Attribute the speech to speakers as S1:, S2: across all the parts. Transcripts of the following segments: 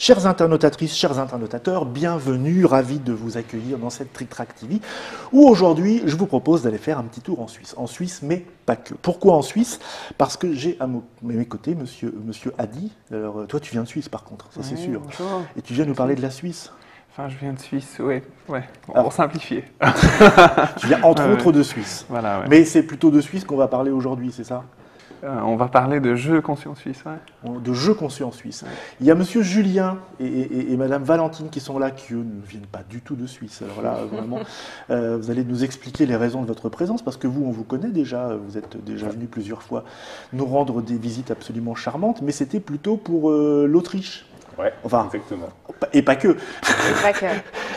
S1: Chères internautatrices, chers internautateurs, bienvenue, ravi de vous accueillir dans cette Trick Track TV, où aujourd'hui je vous propose d'aller faire un petit tour en Suisse. En Suisse, mais pas que. Pourquoi en Suisse? Parce que j'ai à mes côtés monsieur Hadi. Alors toi tu viens de Suisse par contre, ça c'est sûr.
S2: Bonjour.
S1: Et tu viens nous parler de la Suisse.
S2: Enfin, je viens de Suisse, ouais.
S1: Alors,
S2: pour simplifier.
S1: Tu viens entre autres de Suisse.
S2: Voilà, ouais.
S1: Mais c'est plutôt de Suisse qu'on va parler aujourd'hui, c'est ça?
S2: On va parler de jeux conçus en Suisse, ouais.
S1: De jeux conçus en Suisse.
S2: Ouais.
S1: Il y a monsieur Julien et madame Valentine qui sont là, qui eux ne viennent pas du tout de Suisse. Alors là, vraiment, vous allez nous expliquer les raisons de votre présence, parce que vous, on vous connaît déjà, vous êtes déjà venu plusieurs fois nous rendre des visites absolument charmantes, mais c'était plutôt pour l'Autriche.
S3: Ouais,
S1: enfin,
S3: exactement.
S1: Et pas que.
S4: Et pas que.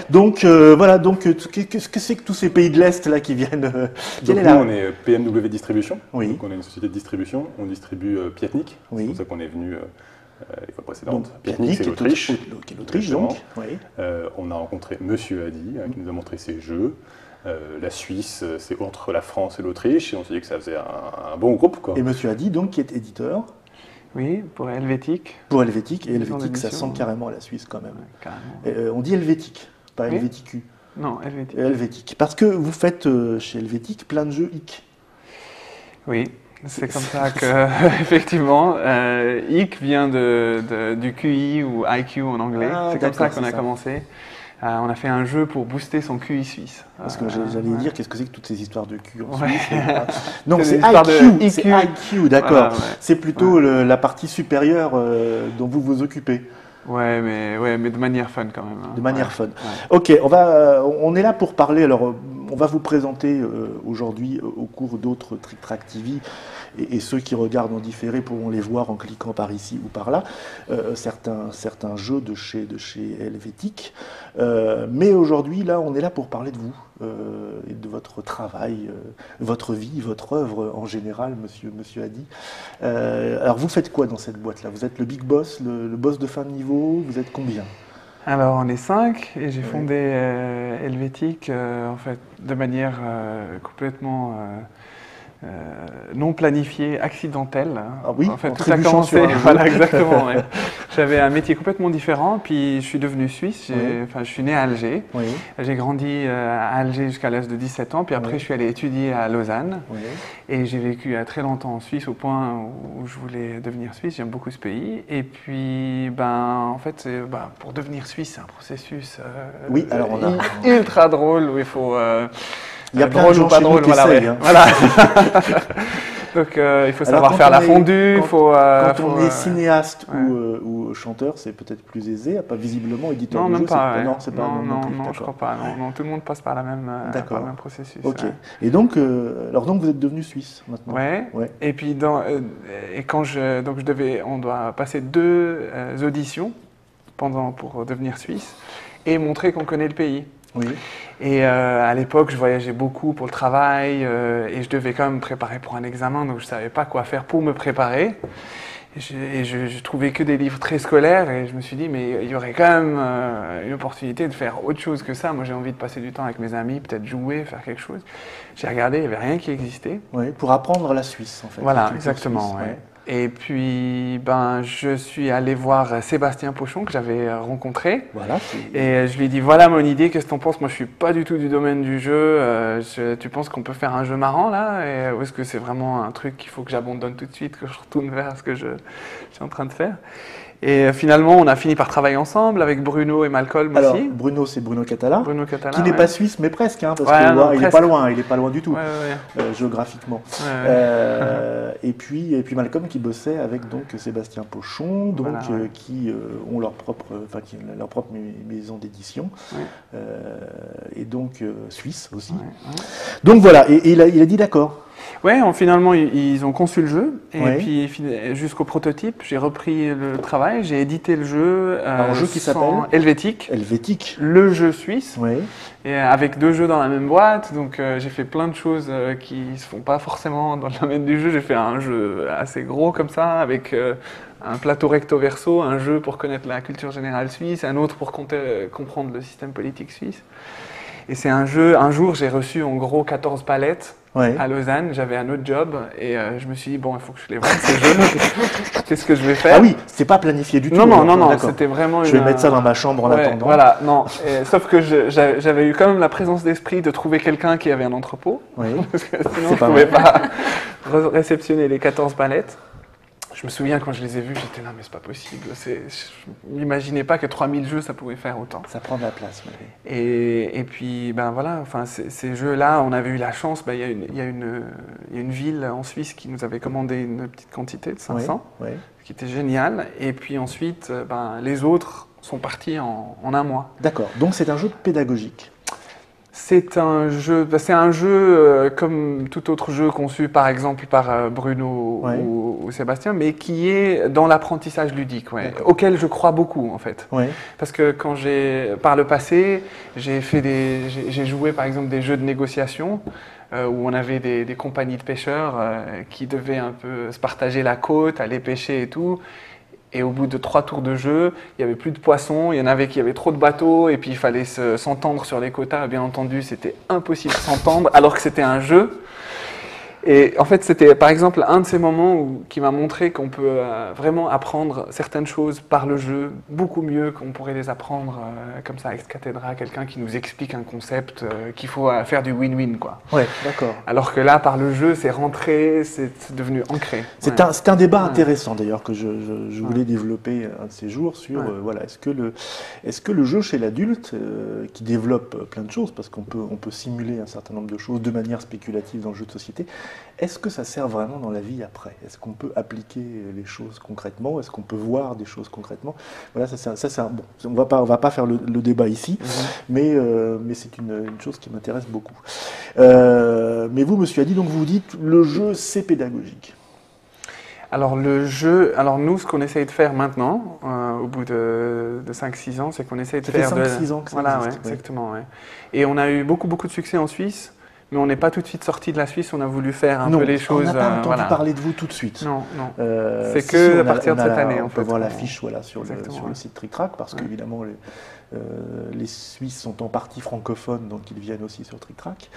S1: Donc voilà, donc qu'est-ce que c'est que tous ces pays de l'Est là qui viennent
S3: Donc nous, on est PMW Distribution.
S1: Oui.
S3: Donc on est une société de distribution. On distribue Piatnik.
S1: Oui.
S3: C'est pour ça qu'on est venu les fois précédentes.
S1: Donc
S3: Piatnik, c'est l'Autriche.
S1: Qui est l'Autriche, donc. Oui.
S3: On a rencontré Monsieur Hadi, qui nous a montré ses jeux. La Suisse, c'est entre la France et l'Autriche. Et on s'est dit que ça faisait un bon groupe, quoi.
S1: Et Monsieur Hadi, donc, qui est éditeur.
S2: Oui, pour Helvétique.
S1: Pour Helvétique, et
S2: Maison
S1: Helvétique, ça
S2: d'édition,
S1: sent carrément la Suisse quand même.
S2: Ouais, carrément.
S1: On dit Helvétique, pas
S2: Oui.
S1: Helvéticu.
S2: Non, Helvétique.
S1: Helvétique. Parce que vous faites chez Helvétique plein de jeux hic.
S2: Oui, c'est comme ça que, effectivement, IC vient du QI ou IQ en anglais.
S1: Ah,
S2: c'est comme ça
S1: d'accord,
S2: qu'on
S1: c'est
S2: a
S1: ça.
S2: commencé. On a fait un jeu pour booster son QI suisse.
S1: Parce que j'allais
S2: ouais.
S1: dire, qu'est-ce que c'est que toutes ces histoires de cul en
S2: Ouais.
S1: Suisse? Non,
S2: C'est
S1: c'est
S2: des histoires de
S1: IQ, c'est
S2: IQ.
S1: IQ, d'accord.
S2: Voilà, ouais.
S1: C'est plutôt la partie supérieure dont vous vous occupez,
S2: Ouais, mais de manière fun quand même. Hein.
S1: de manière
S2: Ouais.
S1: fun.
S2: Ouais.
S1: Ok, on est là pour parler. Alors, on va vous présenter aujourd'hui au cours d'autres Trick Track TV, et ceux qui regardent en différé pourront les voir en cliquant par ici ou par là, certains jeux de chez Helvétique. Mais aujourd'hui, là, on est là pour parler de vous et de votre travail, votre vie, votre œuvre en général, monsieur Hadi. Alors, vous faites quoi dans cette boîte-là? Vous êtes le big boss, le boss de fin de niveau? Vous êtes combien?
S2: Alors, on est 5 et j'ai fondé Helvétique en fait, de manière complètement non planifiée, accidentelle.
S1: Ah oui,
S2: en fait,
S1: en
S2: tout a
S1: trébuchant
S2: commencé.
S1: sur un jeu.
S2: Voilà, exactement. Ouais. J'avais un métier complètement différent, puis je suis devenu suisse.
S1: Oui.
S2: Enfin, je suis né à Alger.
S1: Oui,
S2: J'ai grandi à Alger jusqu'à l'âge de 17 ans, puis après
S1: Oui.
S2: je suis allé étudier à Lausanne.
S1: oui.
S2: Et j'ai vécu très longtemps en Suisse au point où je voulais devenir suisse. J'aime beaucoup ce pays. Et puis, en fait, pour devenir suisse, c'est un processus
S1: Oui, alors on a-
S2: ultra drôle où il faut.
S1: Il y a plein
S2: drôle
S1: de gens
S2: ou pas
S1: chez nous
S2: drôle,
S1: qui
S2: voilà.
S1: essayent,
S2: Ouais.
S1: hein.
S2: Voilà. Donc, il faut savoir
S1: quand
S2: faire
S1: on
S2: la
S1: est-
S2: fondue.
S1: quand-
S2: Il faut,
S1: Quand on
S2: faut,
S1: est cinéaste
S2: ouais.
S1: ou chanteur, c'est peut-être plus aisé, pas visiblement éditeur
S2: non,
S1: de
S2: même
S1: jeu,
S2: pas.
S1: c'est
S2: Ouais.
S1: non, c'est pas
S2: non,
S1: plus,
S2: je
S1: d'accord.
S2: crois pas. Non, tout le monde passe par par le même processus.
S1: Ok.
S2: Ouais.
S1: Et donc, alors donc vous êtes devenu suisse maintenant.
S2: Ouais.
S1: Ouais.
S2: Et puis quand on doit passer 2 auditions pour devenir suisse et montrer qu'on connaît le pays.
S1: Oui.
S2: Et à l'époque, je voyageais beaucoup pour le travail et je devais quand même me préparer pour un examen, donc je savais pas quoi faire pour me préparer. Et je trouvais que des livres très scolaires et je me suis dit mais il y aurait quand même une opportunité de faire autre chose que ça. Moi, j'ai envie de passer du temps avec mes amis, peut-être jouer, faire quelque chose. J'ai regardé, il n'y avait rien qui existait.
S1: Oui, pour apprendre la Suisse en fait.
S2: Voilà,
S1: la culture
S2: exactement.
S1: suisse,
S2: Ouais. Et puis, je suis allé voir Sébastien Pochon, que j'avais rencontré.
S1: Voilà.
S2: Et je lui ai dit, voilà mon idée, qu'est-ce que t'en penses? Moi, je suis pas du tout du domaine du jeu. Tu penses qu'on peut faire un jeu marrant, là? Ou est-ce que c'est vraiment un truc qu'il faut que j'abandonne tout de suite, que je retourne vers ce que je suis en train de faire? Et finalement, on a fini par travailler ensemble avec Bruno et Malcolm
S1: Alors,
S2: aussi.
S1: Bruno, c'est Bruno Catala,
S2: Bruno Catala,
S1: qui n'est
S2: ouais.
S1: pas suisse, mais presque, hein, parce
S2: Ouais,
S1: qu'il
S2: non,
S1: il est
S2: presque.
S1: pas loin du tout,
S2: Ouais.
S1: géographiquement.
S2: Ouais.
S1: Et puis Malcolm qui bossait avec donc Sébastien Pochon, donc
S2: Voilà, ouais.
S1: qui ont leur propre maison d'édition,
S2: Ouais.
S1: et donc suisse aussi.
S2: Ouais.
S1: Donc voilà, et il a dit d'accord.
S2: Ouais, finalement, ils ont conçu le jeu. Et
S1: Ouais.
S2: puis, jusqu'au prototype, j'ai repris le travail. J'ai édité le jeu.
S1: Un jeu qui s'appelle
S2: Helvétique,
S1: Helvétique.
S2: le jeu suisse.
S1: Oui.
S2: Et avec 2 jeux dans la même boîte. Donc, j'ai fait plein de choses qui ne se font pas forcément dans le domaine du jeu. J'ai fait un jeu assez gros comme ça, avec un plateau recto-verso, un jeu pour connaître la culture générale suisse, un autre pour comprendre le système politique suisse. Et c'est un jeu, un jour j'ai reçu en gros 14 palettes,
S1: Ouais.
S2: à Lausanne. J'avais un autre job et je me suis dit, bon, il faut que je les vende ces jeux. Qu'est-ce que je vais faire?
S1: Ah oui, c'est pas planifié du tout.
S2: Non, non,
S1: alors.
S2: non, non,
S1: D'accord.
S2: c'était vraiment
S1: Je vais mettre ça dans ma chambre en
S2: Ouais,
S1: attendant.
S2: voilà, non. Sauf que j'avais eu quand même la présence d'esprit de trouver quelqu'un qui avait un entrepôt.
S1: Oui.
S2: Parce que sinon,
S1: C'est
S2: je
S1: pas
S2: ne pouvais pas réceptionner les 14 palettes. Je me souviens quand je les ai vus, j'étais là, mais c'est pas possible. Je n'imaginais pas que 3000 jeux, ça pouvait faire autant.
S1: Ça prend de la place. Oui.
S2: Et puis, ben voilà, enfin, ces jeux-là, on avait eu la chance. Ben, il y a une ville en Suisse qui nous avait commandé une petite quantité de 500,
S1: Oui.
S2: ce qui était génial. Et puis ensuite, ben, les autres sont partis en un mois.
S1: D'accord. Donc c'est un jeu pédagogique.
S2: C'est un jeu comme tout autre jeu conçu par exemple par Bruno
S1: Ouais.
S2: ou Sébastien, mais qui est dans l'apprentissage ludique, ouais,
S1: D'accord.
S2: auquel je crois beaucoup en fait.
S1: Oui.
S2: Parce que par le passé, j'ai joué par exemple des jeux de négociation où on avait des compagnies de pêcheurs qui devaient un peu se partager la côte, aller pêcher et tout. Et au bout de 3 tours de jeu, il n'y avait plus de poissons, il y en avait qui avaient trop de bateaux, et puis il fallait s'entendre sur les quotas. Bien entendu, c'était impossible de s'entendre, alors que c'était un jeu. Et en fait, c'était par exemple un de ces moments qui m'a montré qu'on peut vraiment apprendre certaines choses par le jeu, beaucoup mieux qu'on pourrait les apprendre comme ça ex cathedra, quelqu'un qui nous explique un concept qu'il faut faire du win-win, quoi.
S1: Ouais, d'accord.
S2: Alors que là, par le jeu, c'est rentré, c'est devenu ancré.
S1: C'est
S2: Ouais.
S1: un débat
S2: Ouais.
S1: intéressant d'ailleurs que je voulais développer un de ces jours sur
S2: Ouais.
S1: voilà, est-ce que le jeu chez l'adulte qui développe plein de choses parce qu'on peut simuler un certain nombre de choses de manière spéculative dans le jeu de société, est-ce que ça sert vraiment dans la vie après? Est-ce qu'on peut appliquer les choses concrètement? Est-ce qu'on peut voir des choses concrètement? Voilà, bon, on va pas faire le débat ici, mais c'est une chose qui m'intéresse beaucoup. Mais vous, monsieur Adi, donc vous dites le jeu c'est pédagogique.
S2: Alors nous, ce qu'on essaye de faire maintenant, au bout de 5-6 ans, c'est qu'on essaye de
S1: Ça fait
S2: faire
S1: 5-6 ans que ça
S2: voilà,
S1: existe,
S2: ouais,
S1: ouais.
S2: exactement. Ouais. Et on a eu beaucoup de succès en Suisse, mais on n'est pas tout de suite sorti de la Suisse. On a voulu faire un peu les choses.
S1: On n'a pas entendu
S2: voilà.
S1: parler de vous tout de suite.
S2: Non, non.
S1: C'est
S2: que à partir de cette année,
S1: on
S2: en
S1: peut
S2: fait.
S1: voir l'affiche voilà, sur
S2: Exactement,
S1: le
S2: ouais.
S1: site Trick Track, parce qu'évidemment, les Suisses sont en partie francophones, donc ils viennent aussi sur Trick Track.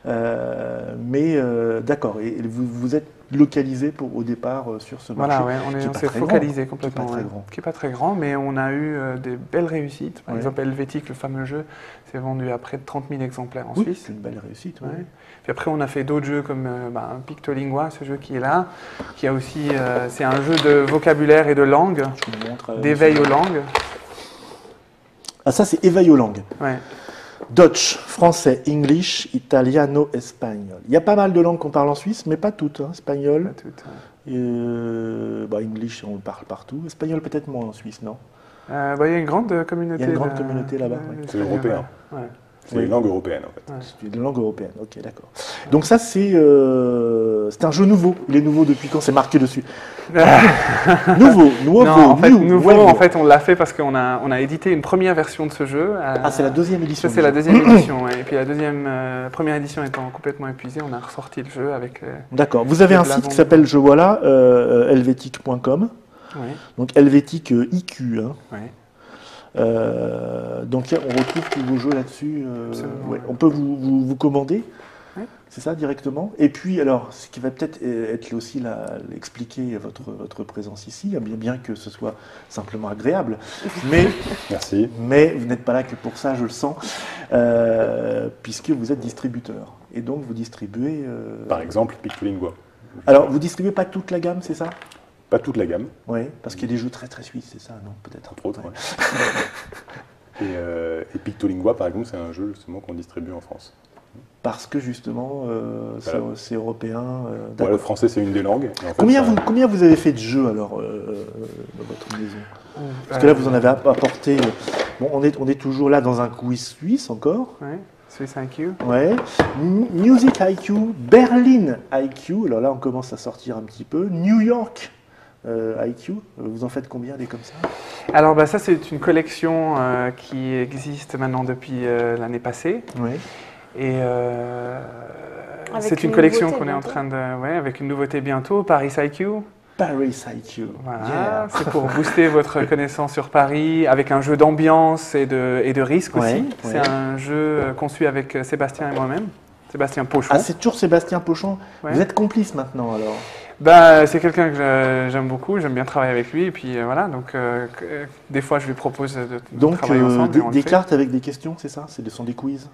S1: D'accord, et vous êtes localisé au départ sur ce marché.
S2: Voilà, ouais, on s'est focalisé complètement. Qui n'est pas très grand, mais on a eu des belles réussites. Par exemple, Helvétique, le fameux jeu, s'est vendu à près de 30 000 exemplaires en Suisse.
S1: C'est une belle réussite.
S2: Ouais. Puis après, on a fait d'autres jeux comme Pictolingua, ce jeu qui est là, qui a aussi, c'est un jeu de vocabulaire et de langue, d'éveil aux langues.
S1: Ah, ça, c'est éveil aux langues.
S2: Ouais.
S1: Dutch, français, English, italiano, espagnol. Il y a pas mal de langues qu'on parle en Suisse, mais pas toutes. Hein. Espagnol,
S2: Pas toutes, ouais.
S1: English, on le parle partout. Espagnol, peut-être moins en Suisse, non?
S2: Il y a une grande communauté.
S1: Il y a une grande communauté là-bas.
S3: C'est européen.
S2: Ouais.
S3: C'est une langue européenne, en fait.
S2: Ouais.
S1: C'est une langue européenne, ok, d'accord. Donc ça, c'est un jeu nouveau. Il est nouveau depuis quand? C'est marqué dessus. Nouveau.
S2: Non, en fait, on l'a fait parce qu'on a édité une première version de ce jeu.
S1: C'est la deuxième édition.
S2: Ça, c'est la deuxième édition, ouais. Et puis la première édition étant complètement épuisée, on a ressorti le jeu avec...
S1: D'accord. Vous avez un site qui s'appelle, je vois là, helvetic.com.
S2: Oui.
S1: Donc Helvetic IQ. Hein.
S2: Oui.
S1: Donc on retrouve tous vos jeux là-dessus.
S2: Ouais.
S1: On peut vous commander,
S2: ouais.
S1: C'est ça directement. Et puis alors, ce qui va peut-être être aussi expliquer votre présence ici, bien que ce soit simplement agréable, mais
S3: Merci.
S1: Mais vous n'êtes pas là que pour ça, je le sens, puisque vous êtes distributeur et donc vous distribuez.
S3: Par exemple, Pictolingua.
S1: Alors vous distribuez pas toute la gamme, c'est ça?
S3: Pas toute la gamme.
S1: Oui, parce qu'il y a des jeux très très suisses, c'est ça, non? Peut-être.
S3: Entre autres, ouais. Et Pictolingua, par exemple, c'est un jeu justement qu'on distribue en France.
S1: Parce que justement, c'est européen.
S3: Le français, c'est une des langues. Et en fait,
S1: combien vous avez fait de jeux alors dans votre maison? Parce que là, vous en avez apporté. Bon, on est toujours là dans un quiz suisse encore.
S2: Ouais. Swiss IQ.
S1: Ouais. Music IQ, Berlin IQ. Alors là, on commence à sortir un petit peu. New York IQ. Vous en faites combien des comme ça?
S2: Alors ça, c'est une collection qui existe maintenant depuis l'année passée.
S1: Oui.
S2: Et c'est une collection qu'on est en train de... Ouais, avec une nouveauté bientôt, Paris IQ.
S1: Paris IQ.
S2: Voilà,
S1: Yeah.
S2: c'est pour booster votre connaissance sur Paris, avec un jeu d'ambiance et de risque aussi. C'est un jeu conçu avec Sébastien et moi-même. Sébastien Pochon.
S1: Ah, c'est toujours Sébastien Pochon.
S2: Ouais.
S1: Vous êtes complice maintenant alors?
S2: Bah, c'est quelqu'un que j'aime beaucoup, j'aime bien travailler avec lui, et puis voilà, donc des fois je lui propose de travailler ensemble. Et on le
S1: Des
S2: fait.
S1: cartes avec des questions, c'est ça? Ce sont des quiz?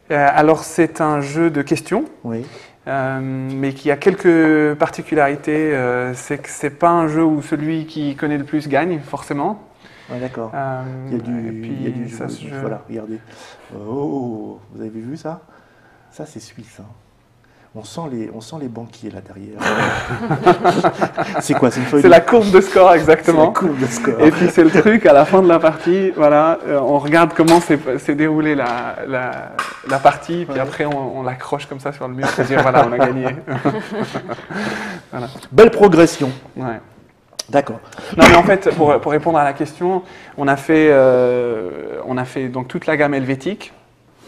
S2: Alors c'est un jeu de questions,
S1: Oui.
S2: mais qui a quelques particularités. C'est que c'est pas un jeu où celui qui connaît le plus gagne, forcément.
S1: Ouais, d'accord.
S2: Et puis,
S1: il y a du
S2: ça se joue.
S1: Voilà, regardez. Oh, vous avez vu ça? Ça, c'est suisse. Hein. On sent les banquiers là derrière. C'est quoi? C'est une feuille
S2: C'est la courbe de score,
S1: C'est la
S2: exactement.
S1: courbe de score.
S2: Et puis c'est le truc, à la fin de la partie, voilà, on regarde comment s'est déroulée la partie, puis
S1: Ouais.
S2: après on l'accroche comme ça sur le mur pour dire voilà, on a gagné. Voilà.
S1: Belle progression.
S2: Ouais.
S1: D'accord.
S2: Non mais en fait, pour répondre à la question, on a fait donc toute la gamme helvétique,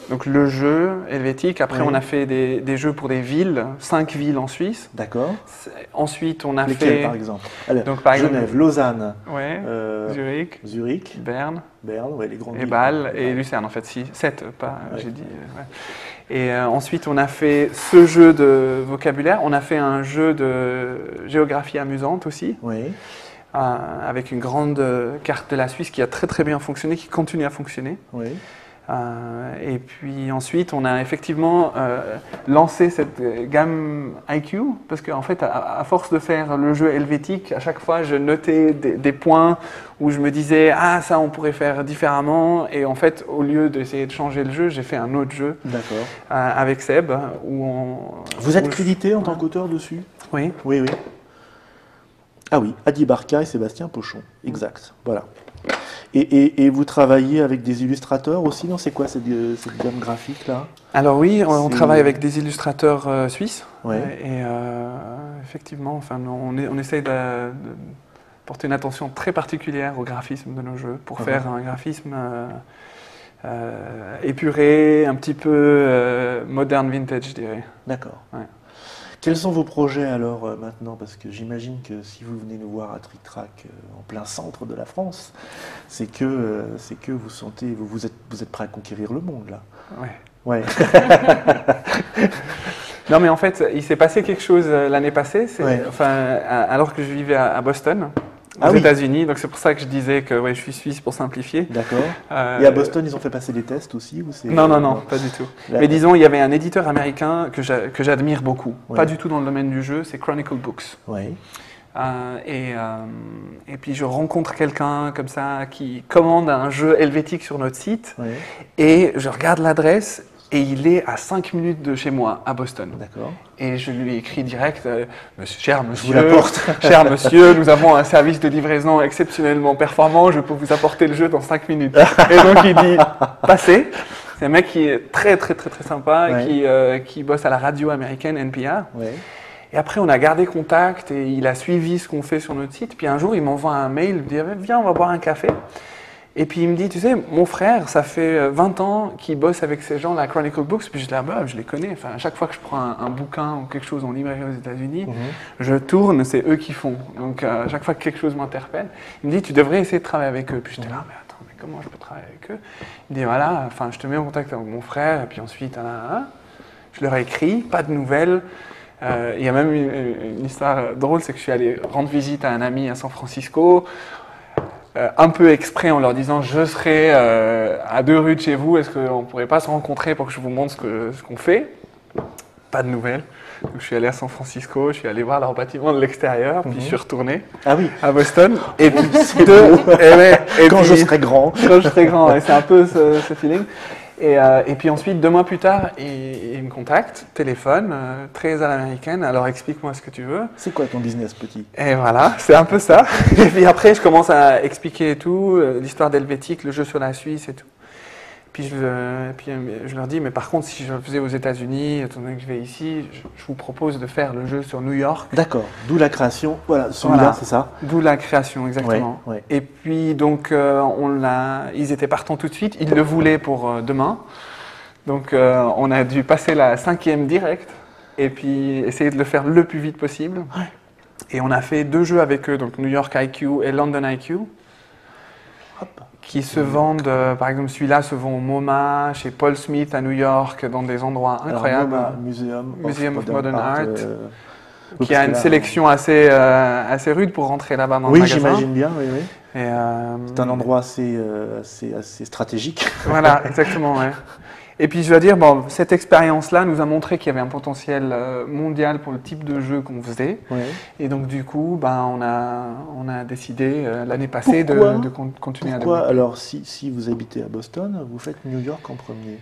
S2: donc le jeu helvétique. Après
S1: Oui.
S2: on a fait des jeux pour des villes, 5 villes en Suisse.
S1: D'accord.
S2: Ensuite on a
S1: Lesquels,
S2: fait
S1: par exemple? Alors,
S2: donc par exemple
S1: Genève, Lausanne,
S2: ouais, Zurich,
S1: Zurich,
S2: Berne.
S1: Berne, ouais, les grandes
S2: Et
S1: villes.
S2: Bâle et Lucerne, en fait, 7, pas,
S1: Ouais.
S2: j'ai dit. Ouais. Et ensuite, on a fait ce jeu de vocabulaire. On a fait un jeu de géographie amusante aussi,
S1: Oui.
S2: avec une grande carte de la Suisse qui a très très bien fonctionné, qui continue à fonctionner.
S1: Oui.
S2: Et puis ensuite, on a effectivement lancé cette gamme IQ, parce qu'en fait, à force de faire le jeu helvétique, à chaque fois, je notais des points où je me disais « Ah, ça, on pourrait faire différemment ». Et en fait, au lieu d'essayer de changer le jeu, j'ai fait un autre jeu
S1: D'accord.
S2: avec Seb, où
S1: Vous êtes
S2: où
S1: crédité en tant qu'auteur dessus?
S2: Oui.
S1: Oui, oui. Ah oui, Adi Barca et Sébastien Pochon. Exact. Voilà. Et vous travaillez avec des illustrateurs aussi, non? C'est quoi cette gamme graphique là?
S2: Alors oui, on
S1: C'est-
S2: travaille avec des illustrateurs suisses.
S1: Ouais.
S2: Et effectivement, enfin, on essaye de porter une attention très particulière au graphisme de nos jeux pour faire un graphisme épuré, un petit peu moderne vintage, je dirais.
S1: D'accord.
S2: Ouais.
S1: Quels sont vos projets alors maintenant? Parce que j'imagine que si vous venez nous voir à Trick Track en plein centre de la France, c'est que vous sentez, vous êtes prêt à conquérir le monde là.
S2: Ouais.
S1: Ouais.
S2: Non, mais en fait, il s'est passé quelque chose l'année passée,
S1: Ouais.
S2: enfin, alors que je vivais à Boston, aux
S1: Ah oui.
S2: États-Unis. Donc c'est pour ça que je disais que ouais, je suis suisse pour simplifier.
S1: D'accord.
S2: Euh,
S1: Et à Boston, ils ont fait passer des tests aussi ou c'est...
S2: Non, pas du tout.
S1: Là-
S2: Mais disons, il y avait un éditeur américain que j'admire beaucoup.
S1: Ouais.
S2: Pas du tout dans le domaine du jeu, c'est Chronicle Books.
S1: Ouais.
S2: Et puis je rencontre quelqu'un comme ça qui commande un jeu helvétique sur notre site
S1: Ouais.
S2: et je regarde l'adresse et il est à 5 minutes de chez moi, à Boston.
S1: D'accord.
S2: Et je lui écris direct, cher
S1: vous
S2: monsieur,
S1: l'apporte.
S2: cher monsieur, nous avons un service de livraison exceptionnellement performant, je peux vous apporter le jeu dans 5 minutes. Et donc il dit, passez. C'est un mec qui est très très très très sympa,
S1: Ouais.
S2: qui bosse à la radio américaine NPR.
S1: Ouais.
S2: Et après on a gardé contact et il a suivi ce qu'on fait sur notre site. Puis un jour il m'envoie un mail, il me dit, viens on va boire un café. Et puis il me dit, tu sais, mon frère, ça fait 20 ans qu'il bosse avec ces gens, la Chronicle Books. Puis je dis, ah bah, je les connais. Enfin, à chaque fois que je prends un bouquin ou quelque chose en librairie aux États-Unis, je tourne, c'est eux qui font. Donc à chaque fois que quelque chose m'interpelle, il me dit, tu devrais essayer de travailler avec eux. Puis j'étais là, mais attends, mais comment je peux travailler avec eux? Il me dit, voilà, enfin, je te mets en contact avec mon frère. Et puis ensuite, je leur ai écrit, pas de nouvelles. Il y a même une histoire drôle, c'est que je suis allé rendre visite à un ami à San Francisco. Un peu exprès en leur disant je serai à 2 rues de chez vous, est-ce qu'on ne pourrait pas se rencontrer pour que je vous montre ce qu'on fait? Pas de nouvelles. Donc, je suis allé à San Francisco, je suis allé voir leur bâtiment de l'extérieur, puis je suis retourné
S1: Ah oui.
S2: à Boston. Et puis,
S1: C'est beau. Quand je serai grand.
S2: Quand je serai grand, et c'est un peu ce feeling. Et puis ensuite, 2 mois plus tard, il me contacte, téléphone, très à l'américaine, alors explique-moi ce que tu veux.
S1: C'est quoi ton business petit?
S2: Et voilà, c'est un peu ça. Et puis après, je commence à expliquer tout, l'histoire d'Helvétique, le jeu sur la Suisse et tout. Puis je leur dis, mais par contre, si je le faisais aux États-Unis, étant donné que je vais ici, je vous propose de faire le jeu sur New York.
S1: D'accord. D'où la création. Voilà, celui-là,
S2: Voilà.
S1: c'est ça?
S2: D'où la création, exactement.
S1: Ouais, ouais.
S2: Et puis, donc, ils étaient partants tout de suite. Ils le voulaient pour demain. Donc, on a dû passer la 5e direct et puis essayer de le faire le plus vite possible.
S1: Ouais.
S2: Et on a fait 2 jeux avec eux, donc New York IQ et London IQ.
S1: Hop.
S2: qui se vendent, par exemple celui-là se vend au MoMA, chez Paul Smith à New York, dans des endroits incroyables.
S1: Alors, Museum
S2: of Modern Art, qui
S1: parce
S2: a
S1: que
S2: une
S1: là,
S2: sélection assez rude pour rentrer là-bas dans le
S1: oui,
S2: magasin.
S1: j'imagine bien, oui, oui.
S2: Et,
S1: C'est un endroit assez stratégique.
S2: Voilà, exactement, ouais. Et puis je dois dire, bon, cette expérience-là nous a montré qu'il y avait un potentiel mondial pour le type de jeu qu'on faisait.
S1: Ouais.
S2: Et donc du coup, ben, on a décidé l'année passée de continuer à
S1: Pourquoi,
S2: développer.
S1: alors, si vous habitez à Boston, vous faites New York en premier?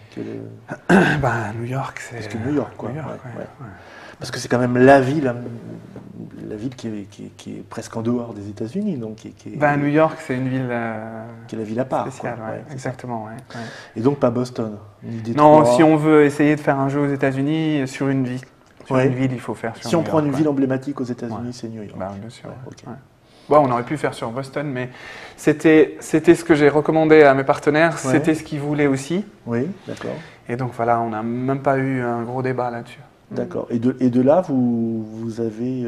S2: Ben, New York, c'est...
S1: Parce que New York, quoi.
S2: New York,
S1: Ouais,
S2: ouais,
S1: ouais.
S2: ouais.
S1: Parce que c'est quand même la ville qui est presque en dehors des États-Unis, donc qui est,
S2: Ben, New York, c'est une ville
S1: qui est la ville à part.
S2: spéciale,
S1: quoi.
S2: ouais,
S1: Ouais, c'est
S2: exactement. Ouais, ouais.
S1: ça. Et donc pas Boston, ni Détroit.
S2: Non, si on veut essayer de faire un jeu aux États-Unis sur une ville,
S1: Ouais.
S2: il faut faire sur
S1: Si on
S2: New
S1: prend
S2: York,
S1: une
S2: ouais.
S1: ville emblématique aux États-Unis,
S2: Ouais.
S1: c'est New York.
S2: Ben, bien sûr.
S1: Ouais, ok.
S2: Ouais. Bon, on aurait pu faire sur Boston, mais c'était ce que j'ai recommandé à mes partenaires,
S1: Ouais.
S2: c'était ce qu'ils voulaient aussi.
S1: Oui, d'accord.
S2: Et donc voilà, on n'a même pas eu un gros débat là-dessus.
S1: D'accord. Et de là, vous avez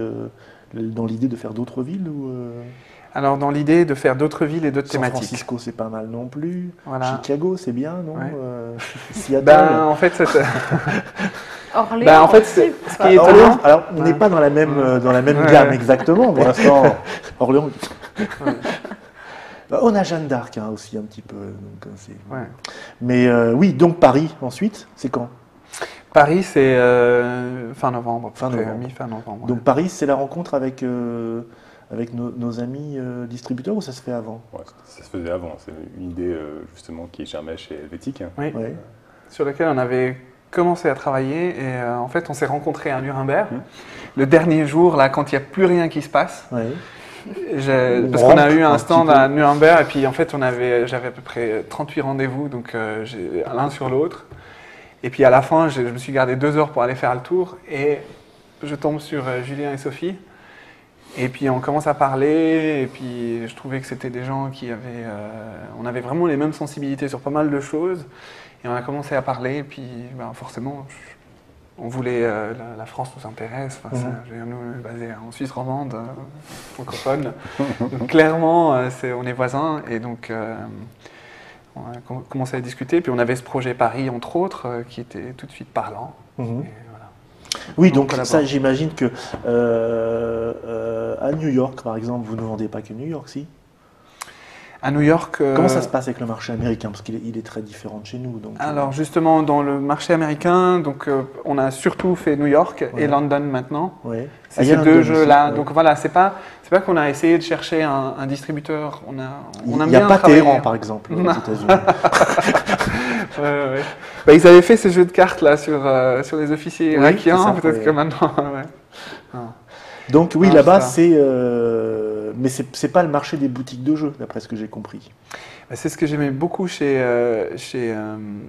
S1: dans l'idée de faire d'autres villes ou
S2: Alors, dans l'idée de faire d'autres villes et d'autres
S1: San
S2: thématiques.
S1: Francisco, c'est pas mal non plus.
S2: Voilà.
S1: Chicago, c'est bien, non
S2: Ouais.
S1: Seattle.
S2: Ben, en fait,
S4: Orléans.
S2: Ben, en fait,
S4: aussi,
S2: ce
S4: pas-
S2: qui est
S1: Orléans,
S2: étonnant,
S1: alors on n'est
S2: Ouais.
S1: pas dans la même,
S2: Ouais.
S1: gamme exactement,
S3: Pour
S1: mais
S3: l'instant,
S1: Orléans. Bah, on a Jeanne d'Arc aussi un petit peu. Donc, c'est...
S2: ouais.
S1: Mais oui, donc Paris ensuite, c'est quand?
S2: Paris, c'est fin novembre,
S1: Fin
S2: à peu près,
S1: novembre.
S2: mi-fin novembre.
S1: Donc Paris, c'est la rencontre avec nos amis distributeurs ou ça se fait avant?
S3: ouais, ça se faisait avant. C'est une idée justement qui germait chez Helvétique.
S2: Oui,
S1: Ouais.
S2: sur lequel on avait commencé à travailler et en fait, on s'est rencontrés à Nuremberg.
S3: Mhm.
S2: Le dernier jour, là, quand il n'y a plus rien qui se passe.
S1: Ouais.
S2: Parce qu'on a eu un
S1: un
S2: stand
S1: petit peu.
S2: à Nuremberg et puis en fait j'avais à peu près 38 rendez-vous, donc l'un sur l'autre. Et puis à la fin, je me suis gardé 2 heures pour aller faire le tour et je tombe sur Julien et Sophie. Et puis on commence à parler et puis je trouvais que c'était des gens qui avaient... on avait vraiment les mêmes sensibilités sur pas mal de choses. Et on a commencé à parler et puis ben, forcément... On voulait, la France nous intéresse, enfin, je veux dire, nous on est basé en Suisse romande, francophone. Donc clairement, on est voisins et donc on a commencé à discuter. Puis on avait ce projet Paris entre autres qui était tout de suite parlant.
S1: Mhm.
S2: Et voilà.
S1: Oui,
S2: On
S1: donc
S2: collabore.
S1: ça, j'imagine que à New York, par exemple, vous ne vendez pas que New York, si?
S2: À New York.
S1: Comment ça se passe avec le marché américain? Parce qu'il est très différent de chez nous. Donc,
S2: Alors justement, dans le marché américain, donc, on a surtout fait New York
S1: Ouais.
S2: et London maintenant.
S1: ouais.
S2: C'est
S1: Ah, il y a
S2: ces deux
S1: London
S2: jeux-là.
S1: aussi, ouais.
S2: Donc voilà, c'est pas qu'on a essayé de chercher un distributeur. On
S1: Il
S2: aime
S1: n'y a
S2: bien
S1: pas
S2: travailler.
S1: Téhéran, par exemple, aux
S2: Non.
S1: États-Unis.
S2: Ouais, ouais. Bah, ils avaient fait ces jeux de cartes là sur les officiers
S1: Oui,
S2: irakiens,
S1: c'est ça,
S2: peut-être
S1: ouais.
S2: que maintenant. Ouais. Non.
S1: Donc oui,
S2: Non,
S1: là-bas,
S2: c'est
S1: c'est... mais c'est pas le marché des boutiques de jeux, d'après ce que j'ai compris.
S2: Bah, c'est ce que j'aimais beaucoup chez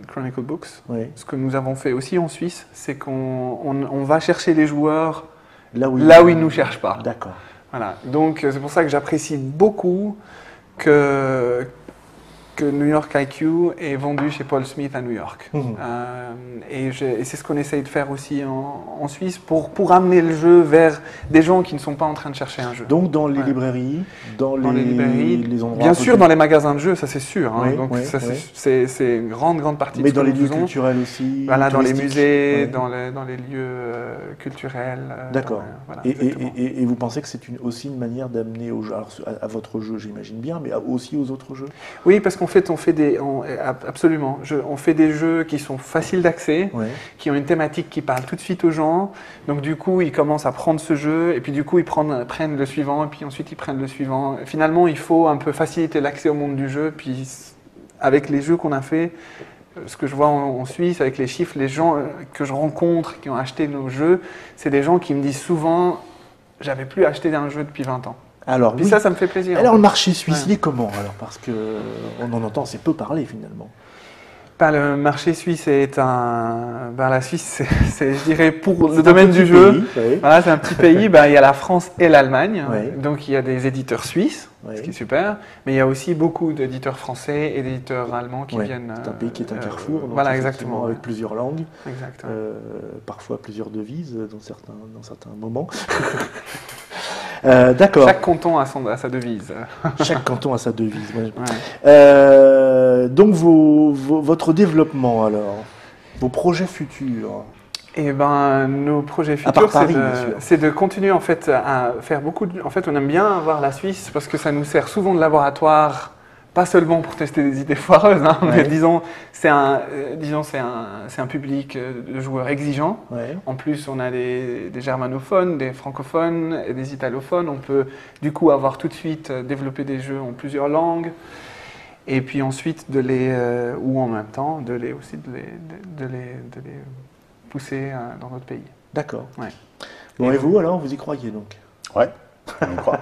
S2: Chronicle Books.
S1: Ouais.
S2: Ce que nous avons fait aussi en Suisse, c'est qu'on va chercher les joueurs
S1: Là où
S2: là où ils ne nous cherchent pas.
S1: D'accord.
S2: Voilà. Donc c'est pour ça que j'apprécie beaucoup que New York IQ est vendu chez Paul Smith à New York.
S1: Mhm.
S2: Et c'est ce qu'on essaye de faire aussi en Suisse pour amener le jeu vers des gens qui ne sont pas en train de chercher un jeu.
S1: Donc dans les
S2: Ouais.
S1: librairies, dans
S2: Dans les librairies,
S1: les endroits...
S2: bien
S1: un peu
S2: sûr
S1: plus-
S2: dans les magasins de jeux, ça c'est sûr. Hein.
S1: Oui,
S2: Donc
S1: oui,
S2: ça,
S1: oui.
S2: c'est une grande partie de
S1: Mais
S2: ce
S1: dans
S2: que
S1: les
S2: nous
S1: lieux
S2: faisons.
S1: culturels aussi,
S2: Voilà, dans les
S1: touristiques.
S2: musées,
S1: Ouais.
S2: dans les lieux culturels.
S1: D'accord.
S2: Voilà,
S1: Et,
S2: exactement.
S1: et vous pensez que c'est aussi une manière d'amener au jeu, alors, à votre jeu, j'imagine bien, mais aussi aux autres jeux?
S2: Oui, parce qu'en fait, absolument. On fait des jeux qui sont faciles d'accès,
S1: Ouais.
S2: qui ont une thématique qui parle tout de suite aux gens. Donc du coup, ils commencent à prendre ce jeu, et puis du coup, ils prennent le suivant, et puis ensuite, ils prennent le suivant. Et finalement, il faut un peu faciliter l'accès au monde du jeu. Puis avec les jeux qu'on a fait, ce que je vois en Suisse, avec les chiffres, les gens que je rencontre qui ont acheté nos jeux, c'est des gens qui me disent souvent « j'avais plus acheté un jeu depuis 20 ans ».
S1: Alors,
S2: Puis
S1: oui.
S2: ça me fait plaisir.
S1: Alors
S2: en
S1: le
S2: fait.
S1: marché suisse,
S2: Ouais.
S1: il est comment alors? Parce que on en entend assez peu parler finalement.
S2: Le marché suisse est la Suisse, c'est, je dirais, pour
S1: C'est
S2: le
S1: un
S2: domaine
S1: petit
S2: du jeu.
S1: pays, ouais.
S2: Voilà, c'est un petit pays. Il y a la France et l'Allemagne.
S1: Ouais.
S2: Donc il y a des éditeurs suisses,
S1: Ouais.
S2: ce qui est super. Mais il y a aussi beaucoup d'éditeurs français et d'éditeurs allemands qui
S1: Ouais.
S2: viennent.
S1: C'est un pays qui est un carrefour, donc
S2: Voilà,
S1: effectivement,
S2: exactement.
S1: avec plusieurs langues,
S2: Exactement.
S1: parfois plusieurs devises dans certains moments. D'accord.
S2: Chaque canton a sa devise.
S1: Chaque canton a sa devise. Ouais.
S2: Ouais.
S1: Donc votre développement alors, vos projets futurs.
S2: Et ben, nos projets
S1: À part
S2: futurs,
S1: Paris, bien sûr.
S2: c'est de continuer en fait à faire beaucoup de. En fait, on aime bien avoir la Suisse parce que ça nous sert souvent de laboratoire, pas seulement pour tester des idées foireuses, hein, mais
S1: Ouais.
S2: disons, c'est un public de joueurs exigeants.
S1: Ouais.
S2: En plus, on a des germanophones, des francophones et des italophones. On peut du coup avoir tout de suite développé des jeux en plusieurs langues. Et puis ensuite, ou en même temps, de les pousser dans notre pays.
S1: D'accord.
S2: Ouais.
S1: Bon, et vous alors, vous y croyez donc?
S3: Ouais, on y croit.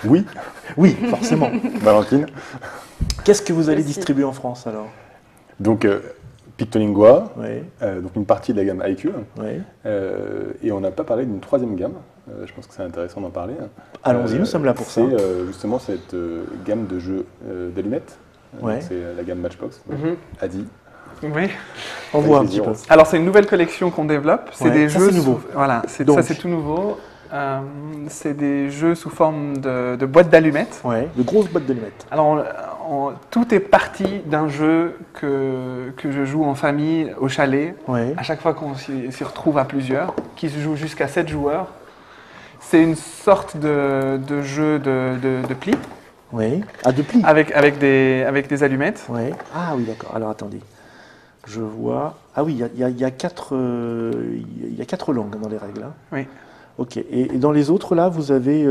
S3: Oui,
S1: Oui, forcément.
S3: Valentine.
S1: Qu'est-ce que vous allez
S4: Aussi.
S1: distribuer en France alors?
S3: Donc, Pictolingua,
S1: Oui,
S3: donc une partie de la gamme IQ.
S1: oui.
S3: Et on n'a pas parlé d'une troisième gamme. Je pense que c'est intéressant d'en parler.
S1: Allons-y, nous sommes là pour ça.
S3: C'est justement cette gamme de jeux d'allumettes.
S1: Ouais.
S3: Donc, c'est la gamme Matchbox.
S2: Mhm.
S3: Adi.
S2: Oui.
S1: On voit un
S3: Avec
S1: petit
S3: les
S1: peu.
S3: zéros.
S2: Alors c'est une nouvelle collection qu'on développe. C'est
S1: Ouais,
S2: des
S1: ça,
S2: jeux
S1: c'est nouveau.
S2: Voilà,
S1: Donc.
S2: ça c'est tout nouveau. C'est des jeux sous forme de boîtes d'allumettes.
S1: Ouais, de grosses boîtes d'allumettes.
S2: Alors tout est parti d'un jeu que je joue en famille au chalet.
S1: Ouais.
S2: À chaque fois qu'on s'y retrouve à plusieurs, qui se joue jusqu'à 7 joueurs. C'est une sorte de jeu de plis
S1: Oui. Ah, de plis.
S2: avec des allumettes.
S1: Ouais. Ah oui, d'accord. Alors attendez. Je vois. Ah oui, il y a quatre langues dans les règles. Hein.
S2: Oui.
S1: Ok. Et dans les autres là, vous avez.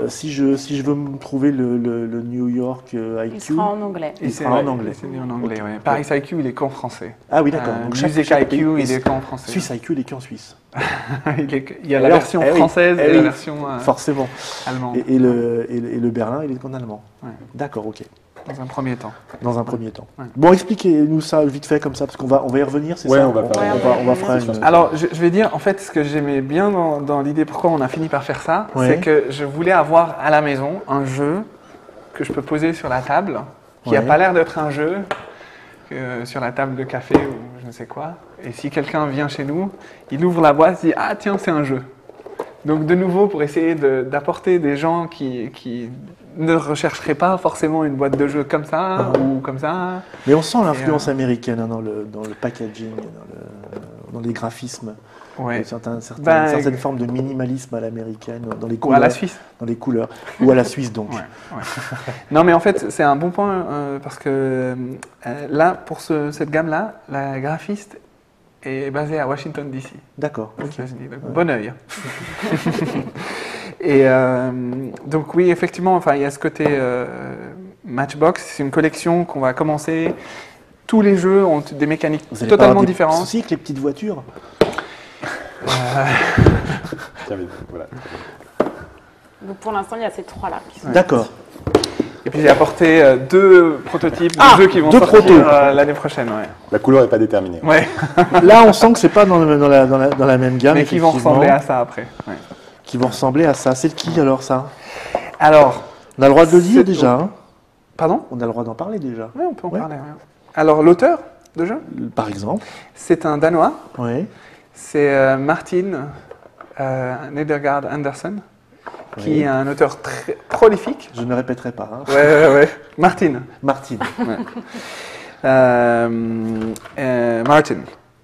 S1: Si je veux me trouver le New York IQ.
S4: Il sera en anglais.
S1: Il sera en anglais.
S2: C'est en anglais,
S1: Ok.
S2: ouais. Paris IQ, il est qu'en français.
S1: Ah oui, d'accord. Donc
S2: Music
S1: chaque
S2: IQ,
S1: pays-
S2: il est qu'en français.
S1: Suisse IQ, il est qu'en Suisse.
S2: Il y a la
S1: Alors,
S2: version
S1: eh oui,
S2: française
S1: eh
S2: et la
S1: oui,
S2: version
S1: Forcément.
S2: allemande,
S1: Et le Berlin, il est qu'en allemand.
S2: Ouais.
S1: D'accord, ok.
S2: dans un premier temps.
S1: Dans un premier temps.
S2: Ouais.
S1: Bon, expliquez-nous ça vite fait comme ça, parce qu'on va y revenir, c'est
S3: Ouais,
S1: ça
S3: on va faire-
S1: on va faire une...
S2: Alors, je vais dire, en fait, ce que j'aimais bien dans l'idée, pourquoi on a fini par faire ça,
S1: Ouais.
S2: c'est que je voulais avoir à la maison un jeu que je peux poser sur la table, qui n'a
S1: Ouais.
S2: pas l'air d'être un jeu, sur la table de café ou je ne sais quoi. Et si quelqu'un vient chez nous, il ouvre la boîte, il dit « Ah tiens, c'est un jeu ». Donc de nouveau, pour essayer d'apporter des gens qui ne rechercheraient pas forcément une boîte de jeux comme ça ou comme ça.
S1: Mais on sent l'influence américaine hein, dans le packaging, dans les graphismes.
S2: Ouais.
S1: Certaines
S2: Ben,
S1: formes de minimalisme à l'américaine, dans les
S2: Ou
S1: couleurs.
S2: à la Suisse.
S1: Dans les couleurs. Ou à la Suisse, donc.
S2: Ouais, ouais. Non, mais en fait, c'est un bon point parce que là, pour cette gamme-là, la graphiste est basée à Washington, D.C.
S1: D'accord.
S2: aux
S1: ok.
S2: États-Unis. Donc, bon œil. Et donc, oui, effectivement, enfin, il y a ce côté Matchbox. C'est une collection qu'on va commencer. Tous les jeux ont des mécaniques
S1: Vous allez pas
S2: totalement
S1: avoir des
S2: différentes.
S1: soucis avec les petites voitures?
S3: Tiens, mais voilà.
S4: Donc pour l'instant, il y a ces trois-là qui sont.
S1: D'accord.
S2: Et puis j'ai apporté deux prototypes de
S1: Ah,
S2: jeux qui vont
S1: deux
S2: sortir
S1: protos.
S2: l'année prochaine. Ouais.
S3: La couleur n'est pas déterminée.
S2: Ouais.
S1: Là, on sent que c'est pas dans la même gamme.
S2: Mais qui vont
S1: effectivement,
S2: ressembler à ça après. Ouais.
S1: Qui vont ressembler à ça. C'est le qui alors, ça?
S2: Alors,
S1: On a le droit de le dire
S2: C'est-
S1: déjà. Hein.
S2: pardon?
S1: On a le droit d'en parler déjà.
S2: Oui, on peut en
S1: Ouais.
S2: parler. Ouais. Alors, l'auteur de jeu,
S1: Par exemple.
S2: c'est un Danois.
S1: Oui.
S2: C'est Martin Nedergaard Andersen, qui
S1: Oui.
S2: est un auteur très prolifique.
S1: Je ne répéterai pas. Hein.
S2: Ouais. Martin.
S1: Martine.
S2: Martin.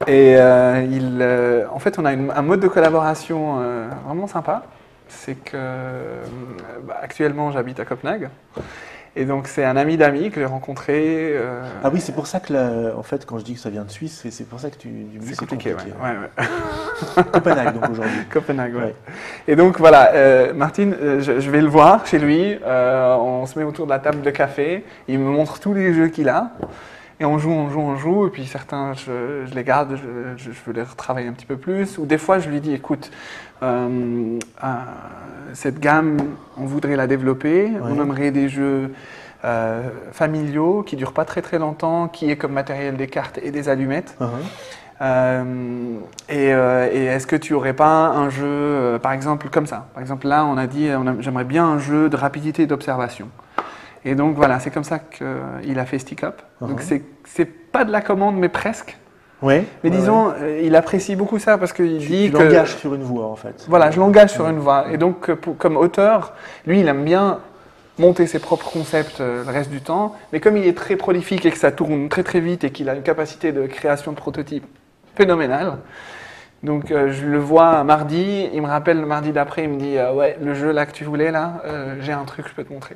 S2: Et en fait, on a un mode de collaboration vraiment sympa. C'est que actuellement, j'habite à Copenhague. Et donc, c'est un ami d'amis que j'ai rencontré.
S1: Ah oui, c'est pour ça que, en fait, quand je dis que ça vient de Suisse, c'est pour ça que tu me dis
S2: c'est
S1: c'est
S2: compliqué,
S1: compliqué.
S2: ouais.
S1: Copenhague, donc aujourd'hui.
S2: Copenhague, ouais.
S1: Ouais.
S2: Et donc voilà, Martin, je vais le voir chez lui, on se met autour de la table de café, il me montre tous les jeux qu'il a, et on joue, et puis certains, je les garde, je veux les retravailler un petit peu plus, ou des fois je lui dis, écoute, cette gamme, on voudrait la développer, on aimerait des jeux familiaux, qui ne durent pas très très longtemps, qui est comme matériel des cartes et des allumettes. Et est-ce que tu n'aurais pas un jeu, par exemple, comme ça? Par exemple, là, on a dit, j'aimerais bien un jeu de rapidité et d'observation. Et donc, voilà, c'est comme ça qu'il a fait Stick Up. Donc, c'est pas de la commande, mais presque.
S1: Ouais.
S2: Mais
S1: ouais,
S2: disons,
S1: ouais.
S2: il apprécie beaucoup ça parce qu'il dit
S1: Tu
S2: que...
S1: l'engages sur une voie en fait.
S2: Voilà, je l'engage sur une voie. Et donc, comme auteur, lui, il aime bien monter ses propres concepts le reste du temps. Mais comme il est très prolifique et que ça tourne très très vite et qu'il a une capacité de création de prototypes phénoménale, donc je le vois mardi, il me rappelle le mardi d'après, il me dit ouais, le jeu là que tu voulais là, j'ai un truc, je peux te montrer.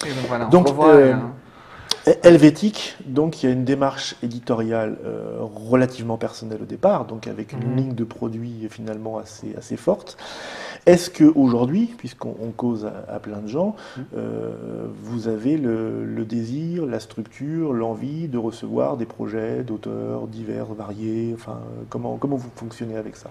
S2: Et donc voilà, on
S1: Donc,
S2: se revoit.
S1: Helvétique, donc il y a une démarche éditoriale relativement personnelle au départ, donc avec une ligne de produits finalement assez forte. Est-ce qu'aujourd'hui, puisqu'on cause à plein de gens, vous avez le désir, la structure, l'envie de recevoir des projets d'auteurs divers, variés, enfin, comment vous fonctionnez avec ça?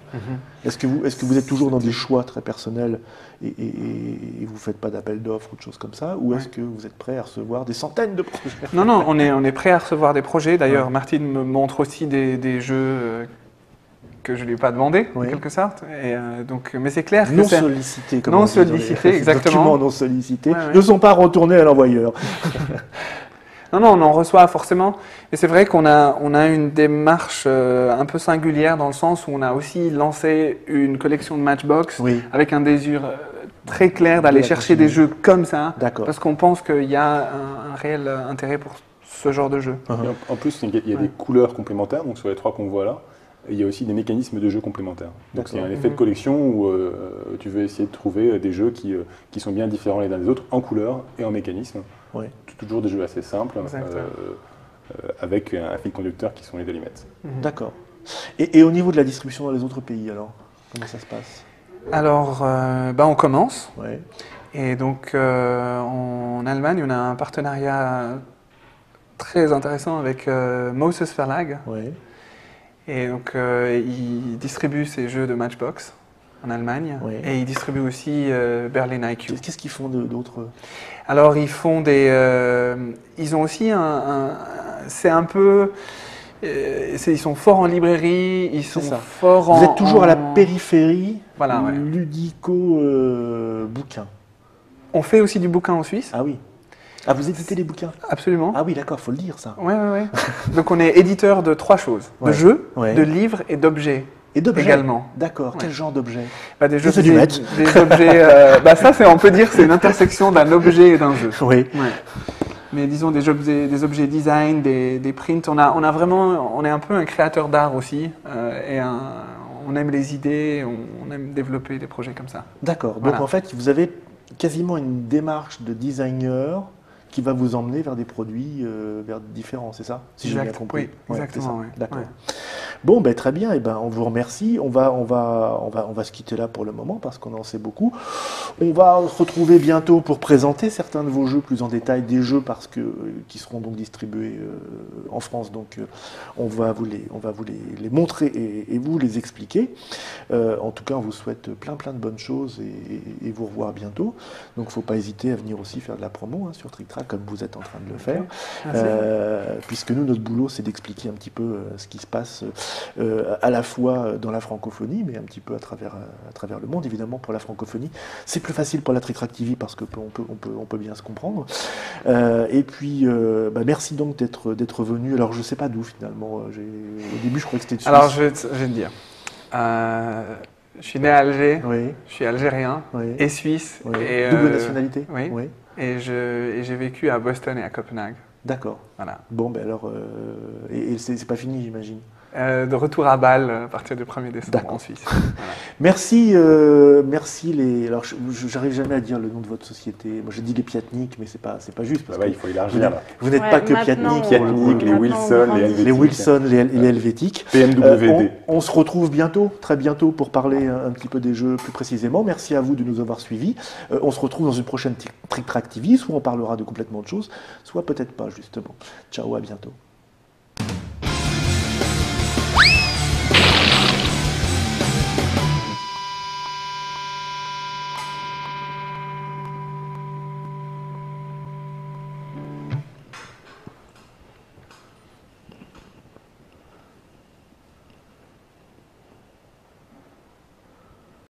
S1: Est-ce que vous êtes toujours dans des choix très personnels et vous ne faites pas d'appel d'offres ou de choses comme ça, ou est-ce que vous êtes prêt à recevoir des centaines de projets?
S2: Non, on est prêt à recevoir des projets. D'ailleurs, Martine me montre aussi des jeux que je ne lui ai pas demandé, en quelque sorte. Et, donc, mais c'est clair que
S1: non sollicités, comme
S2: non
S1: on dit dans
S2: sollicités,
S1: les
S2: exactement.
S1: documents non sollicités
S2: Ouais.
S1: ne sont pas retournés à l'envoyeur.
S2: Non, on en reçoit forcément. Mais c'est vrai qu'on a une démarche un peu singulière dans le sens où on a aussi lancé une collection de Matchbox avec un désir très clair d'aller chercher des jeux comme ça. Parce qu'on pense qu'il y a un réel intérêt pour ce genre de jeu.
S3: En plus, il y a des couleurs complémentaires, donc sur les 3 qu'on voit là. Et il y a aussi des mécanismes de jeu complémentaires. Donc il y a un effet de collection où tu veux essayer de trouver des jeux qui sont bien différents les uns des autres en couleur et en mécanisme. Toujours des jeux assez simples, avec un fil conducteur qui sont les allumettes.
S1: D'accord. Et au niveau de la distribution dans les autres pays, alors, comment ça se passe?
S2: Alors, on commence.
S1: Ouais.
S2: Et donc, en Allemagne, on a un partenariat très intéressant avec Moses Verlag.
S1: Ouais.
S2: Et donc, il distribue ses jeux de Matchbox en Allemagne. Et il distribue aussi Berlin IQ.
S1: Qu'est-ce qu'ils font d'autres?
S2: Alors, ils font ils ont aussi c'est un peu... ils sont forts en librairie, ils sont forts en...
S1: Vous êtes toujours à la périphérie ludico-bouquin.
S2: On fait aussi du bouquin en Suisse.
S1: Ah oui. Ah, vous éditez des bouquins?
S2: Absolument.
S1: Ah oui, d'accord, il faut le dire ça.
S2: Oui. Donc on est éditeur de 3 choses. De jeux, de livres et d'objets.
S1: Et d'objets
S2: également.
S1: D'accord. Quel genre d'objets?
S2: Des objets. Ça, on peut dire que c'est une intersection d'un objet et d'un jeu.
S1: Oui.
S2: Mais disons des objets design, des prints. On est un peu un créateur d'art aussi. On aime les idées, on aime développer des projets comme ça.
S1: D'accord. Donc en fait, vous avez quasiment une démarche de designer qui va vous emmener vers des produits différents, c'est ça? Si j'ai bien compris.
S2: Oui, exactement. Oui.
S1: D'accord. Bon, très bien, on vous remercie. On va se quitter là pour le moment parce qu'on en sait beaucoup. On va se retrouver bientôt pour présenter certains de vos jeux plus en détail, des jeux qui seront donc distribués en France. Donc on va vous les montrer et vous les expliquer. En tout cas, on vous souhaite plein de bonnes choses et vous revoir bientôt. Donc il ne faut pas hésiter à venir aussi faire de la promo sur Trick Track comme vous êtes en train de le faire. Puisque nous, notre boulot, c'est d'expliquer un petit peu ce qui se passe à la fois dans la francophonie, mais un petit peu à travers le monde. Évidemment, pour la francophonie, c'est plus facile pour la Trick Track TV parce qu'on peut bien se comprendre. Et puis, merci donc d'être venu. Alors, je ne sais pas d'où finalement. Au début, je croyais que c'était de Suisse.
S2: Alors, je vais te dire. Je suis né à Alger, je suis algérien et suisse. Et,
S1: double nationalité.
S2: Oui. Et j'ai vécu à Boston et à Copenhague.
S1: D'accord.
S2: Voilà.
S1: Bon, alors, et c'est pas fini, j'imagine.
S2: De retour à Bâle à partir du 1er décembre en Suisse. Voilà.
S1: Merci alors, j'arrive jamais à dire le nom de votre société. Moi, j'ai dit les Piatnik, mais c'est pas juste. Parce
S3: il faut élargir.
S1: Vous n'êtes pas que Piatnik,
S3: les Wilson,
S1: les Wilson, les Helvétiques.
S3: PMWD.
S1: On se retrouve bientôt, très bientôt, pour parler un petit peu des jeux plus précisément. Merci à vous de nous avoir suivis. On se retrouve dans une prochaine Trick Track TV, soit on parlera de complètement autre chose, soit peut-être pas, justement. Ciao, à bientôt.